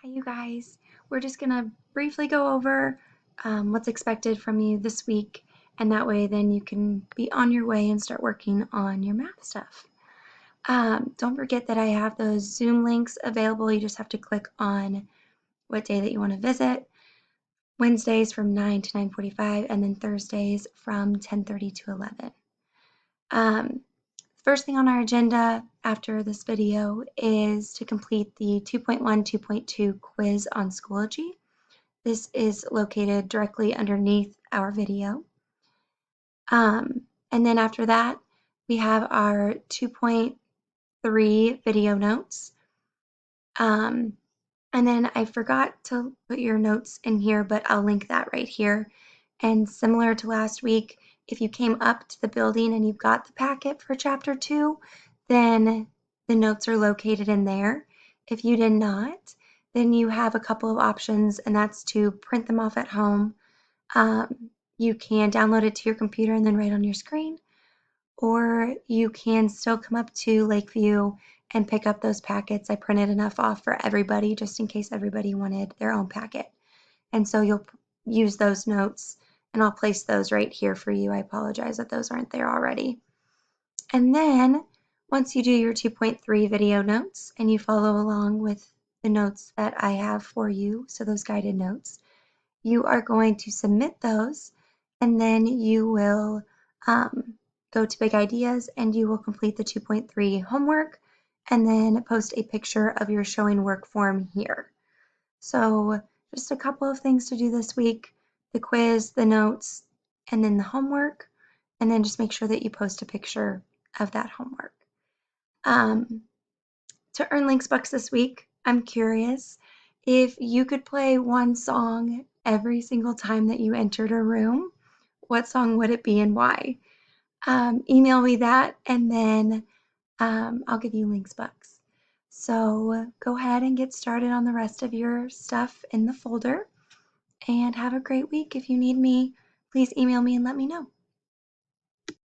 Hi, you guys. We're just going to briefly go over what's expected from you this week, and that way then you can be on your way and start working on your math stuff. Don't forget that I have those Zoom links available. You just have to click on what day that you want to visit. Wednesdays from 9 to 9:45, and then Thursdays from 10:30 to 11. First thing on our agenda after this video is to complete the 2.1, 2.2 quiz on Schoology. This is located directly underneath our video. And then after that, we have our 2.3 video notes. And then I forgot to put your notes in here, but I'll link that right here. And similar to last week, if you came up to the building and you've got the packet for chapter 2, then the notes are located in there. If you did not, then you have a couple of options, and that's to print them off at home. You can download it to your computer and then write on your screen, or you can still come up to Lakeview and pick up those packets. I printed enough off for everybody just in case everybody wanted their own packet. And so you'll use those notes, and I'll place those right here for you. I apologize that those aren't there already. And then once you do your 2.3 video notes and you follow along with the notes that I have for you, so those guided notes, you are going to submit those, and then you will go to Big Ideas and you will complete the 2.3 homework and then post a picture of your showing work form here. So just a couple of things to do this week: the quiz, the notes, and then the homework, and then just make sure that you post a picture of that homework. To earn Links Bucks this week, I'm curious if you could play one song every single time that you entered a room, what song would it be and why? Email me that, and then I'll give you Links Bucks. So go ahead and get started on the rest of your stuff in the folder, and have a great week. If you need me, please email me and let me know.